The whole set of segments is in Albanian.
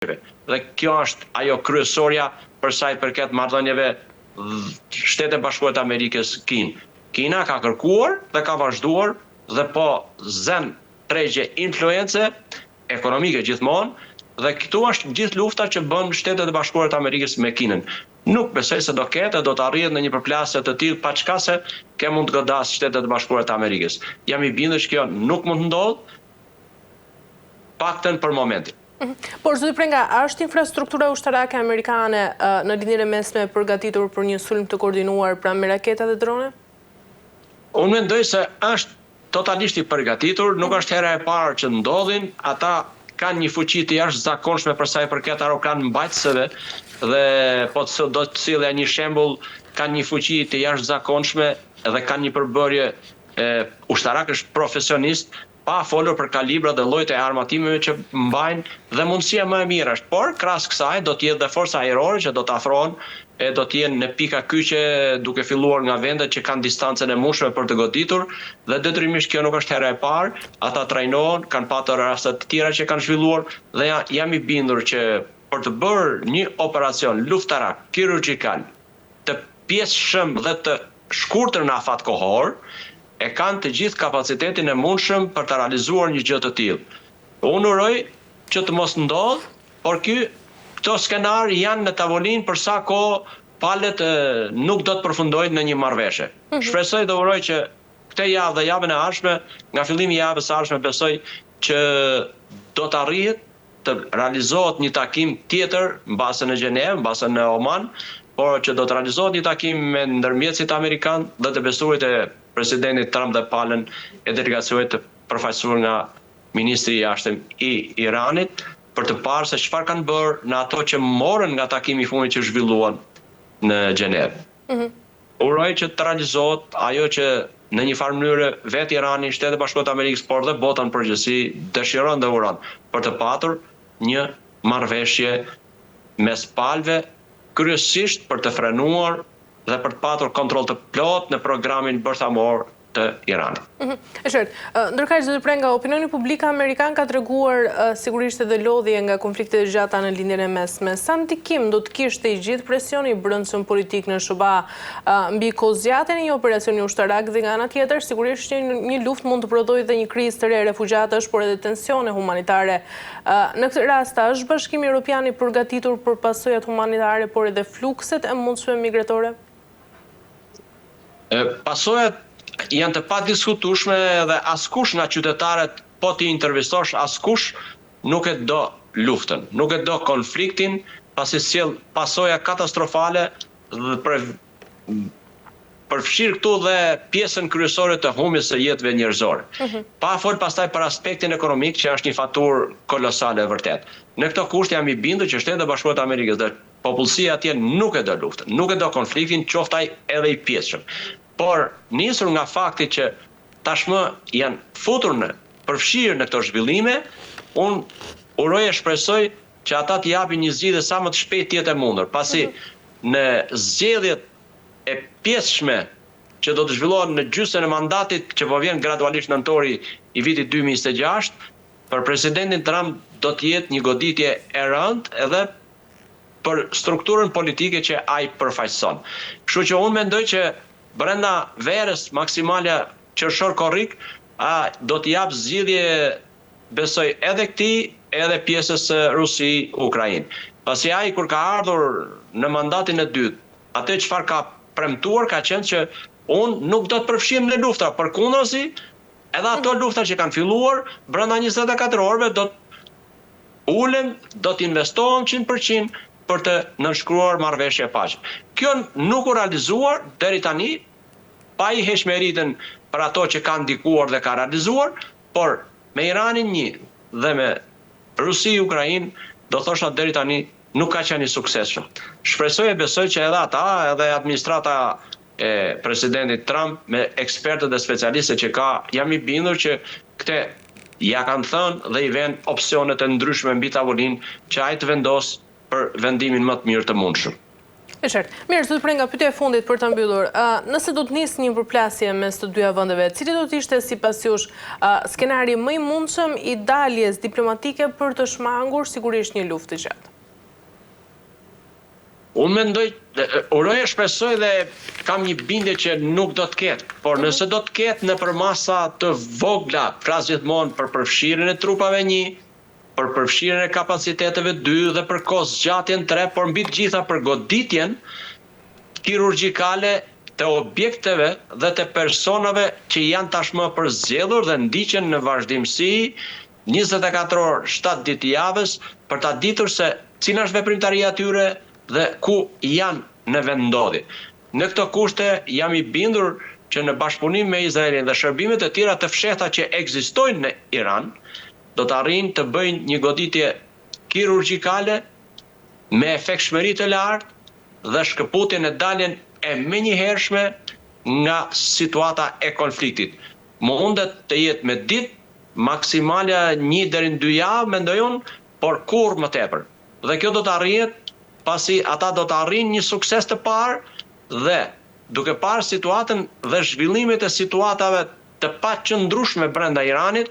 Dhe kjo është ajo kryesorja për sa i përket marrëdhënieve Shtetet e Bashkuara të Amerikës Kinë. Kina ka kërkuar dhe ka vazhduar dhe po zën tregje influence ekonomike gjithmonë, dhe këtu është gjithë lufta që bën Shtetet e Bashkuara të Amerikës me Kinën. Nuk besoj se do ketë, do të arrihet në një përplasje të tillë paçkase që mund të godas Shtetet e Bashkuara të Amerikës. Jam i bindur që kjo nuk mund të ndodhë, paktën për momentin. Por zoti Prenga, është infrastruktura ushtarake amerikane në linjën e mesme përgatitur për një sulm të koordinuar pranë me raketa dhe drone? Unë mendoj se është totalisht i përgatitur, nuk është hera e parë që ndodhin, ata kanë një fuqi të jashtëzakonshme për sa i përket aeroplan mbajtësve dhe po do të sillja një shembull, kanë një fuqi të jashtëzakonshme dhe kanë një përbërje ushtarakësh profesionist, pa folur për kalibra dhe llojet e armatimeve që mbajnë dhe mundësia më e mirë është. Por krahas kësaj do të jetë dhe forca ajrore që do të afrohen, do të jenë në pika kyçe duke filluar nga vendet që kanë distancën e mundshme për të goditur dhe detyrimisht kjo nuk është hera e parë, ata trajnohen, kanë patur raste të tjera që kanë zhvilluar dhe jam i bindur që për të bërë një operacion luftarak kirurgjikal të pjesëshëm dhe të shkurtër në afat kohor, e kanë të gjithë kapacitetin e mundshëm për të realizuar një gjë të tillë. Unë uroj që të mos ndodhë, por këto skenar janë në tavolinë për sa kohë palët nuk do të përfundojnë në një marrëveshje. Shpresoj dhe uroj që këtë javë dhe javën e ardhshme, nga fillimi i javës së ardhshme besoj që do të arrihet të realizohet një takim tjetër mbase në Gjenevë, mbase në Oman, por që do të realizohet një takim me ndërmjetësit amerikan dhe të besuarit e presidentit Trump dhe palën e delegacionit të përfaqësuar nga ministri i jashtëm i Iranit për të parë se çfarë kanë bërë në ato që morën nga takimi i fundit që zhvilluan në Gjenevë. Uroj që të realizohet ajo që në një farë mënyrë vetë Irani, Shtetet e Bashkuara të Amerikës, por dhe bota në përgjithësi dëshiron dhe uron për të patur një marrëveshje mes palëve, kryesisht për të frenuar dhe për të patur kontroll të plot në programin bërthamor të Iranit. Ndërkaq zoti Prenga, opinioni publik amerikan ka treguar sigurisht edhe lodhje nga konfliktet e gjata në linjën e mesme. Sa ndikim do të kishte i gjithë presioni i brendshëm politik në SBA mbi kozjatën e një operacioni ushtarak dhe nga ana tjetër sigurisht që një luftë mund të prodhojë dhe një krizë të re refugjatësh, por edhe tensione humanitare. Në këtë rast, është Bashkimi Evropian i përgatitur për pasojat humanitare, por edhe flukset e mundshme migratore? Pasojat janë të padiskutueshme dhe askush nga qytetarët, po ti intervistosh, askush nuk e do luftën, nuk e do konfliktin, pasi sjell pasoja katastrofale dhe përfshir këtu dhe pjesën kryesore të humbjes së jetëve njerëzore. Pa fol pastaj për aspektin ekonomik që është një faturë kolosale e vërtet. Në këto kushte jam i bindur që Shtetet e Bashkuara të Amerikës dhe popullsia atje nuk e do luftën, nuk e do konfliktin, qoftë ai edhe i pjesshëm. Por nisur nga fakti që tashmë janë futur përfshirë në këto zhvillime, unë uroj e shpresoj që ata të japin një zgjidhje sa më të shpejtë jetë e mundur, pasi në zgjedhjet e pjesshme që do të zhvillohen në gjysmën e mandatit që po vjen gradualisht nëntori i vitit 2026, për presidentin Trump do të jetë një goditje e rëndë edhe për strukturën politike që ai përfaqëson. Kështu që unë mendoj që brenda verës maksimale qershor korrik do të jap zgjidhje, besoj, edhe këtij edhe pjesës Rusi-Ukrainë. Pasi ai kur ka ardhur në mandatin e dytë, atë çfarë ka premtuar ka qenë që unë nuk do të përfshihem në lufta, përkundrazi, edhe ato lufta që kanë filluar brenda 24 orëve do të ulem, do të investohem 100% për të nënshkruar marrëveshje paqe. Kjo nuk u realizuar deri tani, pa i heq meritën për ato që kanë ndikuar dhe ka realizuar, por me Iranin një dhe me Rusi-Ukrainë do thosha deri tani nuk ka qenë i suksesshëm. Shpresoj e besoj që edhe ata, edhe administrata e presidentit Trump me ekspertët dhe specialistët që ka, jam i bindur që këte ja kanë thënë dhe i vënë opsionet e ndryshme mbi tavolinë që ai të vendos për vendimin më të mirë të mundshëm. E qartë. Mirë, zoti Prenga, pyetja e fundit për ta mbyllur. Nëse do të nisë një përplasje mes të dyja vendeve, cili do të ishte sipas jush skenari më i mundshëm i daljes diplomatike për të shmangur sigurisht një luftë të gjatë? Unë mendoj, uroj e shpresoj dhe kam një bindje që nuk do të ketë, por nëse do të ketë në përmasa të vogla, flas gjithmonë për përfshirjen e trupave 1, për përfshirjen e kapaciteteve 2 dhe për kohëzgjatjen 3, por mbi të gjitha për goditjen kirurgjikale të objekteve dhe të personave që janë tashmë përzgjedhur dhe ndiqen në vazhdimsi 24 orë 7 ditë javës për ta ditur se cila është veprimtaria e tyre dhe ku janë në vendodhje. Në këto kushte jam i bindur që në bashkëpunim me Izraelin dhe shërbimet e tjera të fshehta që ekzistojnë në Iran, do të arrijnë të bëjnë një goditje kirurgjikale me efektshmëri të lartë dhe shkëputjen e daljen e menjëhershme nga situata e konfliktit. Mundet të jetë me ditë, maksimalja 1 deri në 2 javë, mendoj unë, por kur më tepër. Dhe kjo do të arrihet pasi ata do të arrijnë një sukses të parë dhe duke parë situatën dhe zhvillimet e situatave të paqëndrueshme brenda Iranit,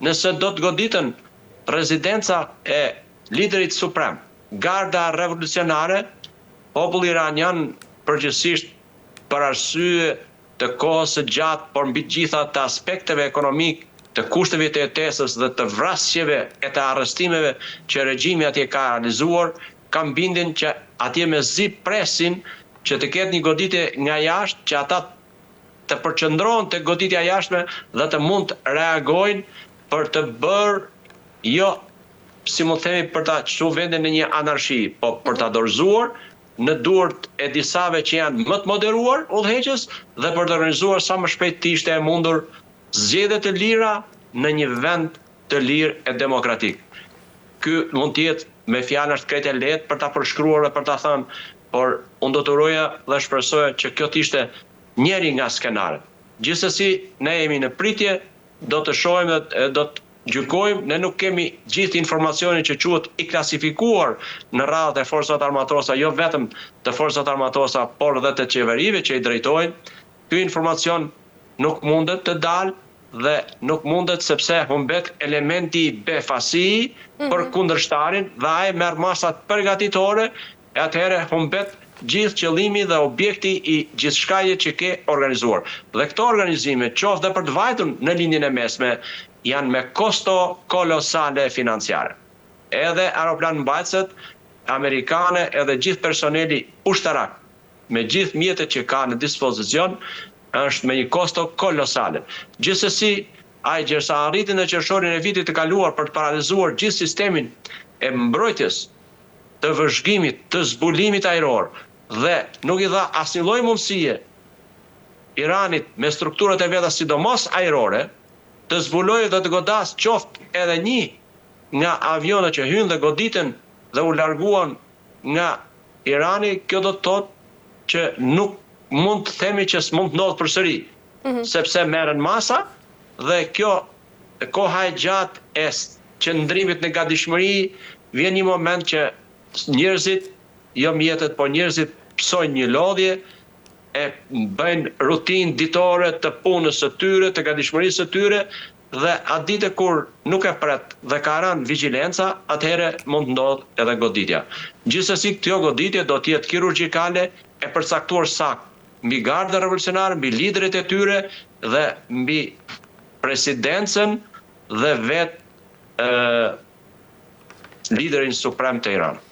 nëse do të goditën rezidenca e liderit suprem, garda revolucionare, populli iranian përgjithsisht për arsye të kohës së gjatë, por mbi të gjitha të aspekteve ekonomik, të kushteve të jetesës dhe të vrasjeve e të arrestimeve që regjimi atje ka realizuar, kam bindjen që atje me zi presin që të ketë një goditje nga jashtë, që ata të përqendrohen te goditja jashtme dhe të mund të reagojnë për të bërë jo, si mund themi, për ta çuar vendin në një anarshi, po për ta dorëzuar në duart e disave që janë më të moderuar udhëheqës dhe për të organizuar sa më shpejt të ishte e mundur zgjedhje të lira në një vend të lirë e demokratik. Ky mund të jetë me fjala shkretë lehtë për ta përshkruar dhe për ta thënë, por unë do të uroja dhe shpresoja që kjo të ishte njëri nga skenaret. Gjithsesi, ne jemi në pritje, do të shohim dhe do të gjykojmë, ne nuk kemi gjithë informacionin që quhet i klasifikuar në radhët e forcat armatosa, jo vetëm të forcat armatosa, por edhe të qeverive që i drejtojnë. Ky informacion nuk mundet të dalë dhe nuk mundet sepse humbet elementi befasi për kundërshtarin dhe ai merr masat përgatitore, e atëherë humbet gjithë qëllimi dhe objekti i gjithçkaje që ke organizuar. Dhe këto organizime, qoftë dhe për të vajtur në lindjen e mesme, janë me kosto kolosale financiare. Edhe aeroplan mbajtëset amerikane edhe gjithë personeli ushtarak, me gjithë mjetet që ka në dispozicion, është me një kosto kolosale. Gjithsesi, ai gjersa arriti në qershorin e vitit të kaluar për të paralizuar gjithë sistemin e mbrojtjes, të vëzhgimit, të zbulimit ajror dhe nuk i dha asnjë lloj mundësie Iranit me strukturat e veta sidomos ajrore të zbulojë dhe të godas qoftë edhe një nga avionët që hynë dhe goditën dhe u larguan nga Irani, kjo do të thotë që nuk mund të themi që s'mund të ndodhë përsëri, sepse merren masa dhe kjo koha e gjatë e qëndrimit në gatishmëri, vjen një moment që njerëzit, jo mjetet, po njerëzit psojnë një lodhje, e bëjnë rutinë ditore të punës së tyre, të gatishmërisë së tyre, dhe atë ditë kur nuk e pret dhe ka rënë vigjilenca, atëherë mund të ndodhë edhe goditja. Gjithsesi, kjo goditje do të jetë kirurgjikale e përcaktuar saktë mbi gardën revolucionare, mbi liderët e tyre dhe mbi presidencën dhe vetë liderin suprem të Iranit.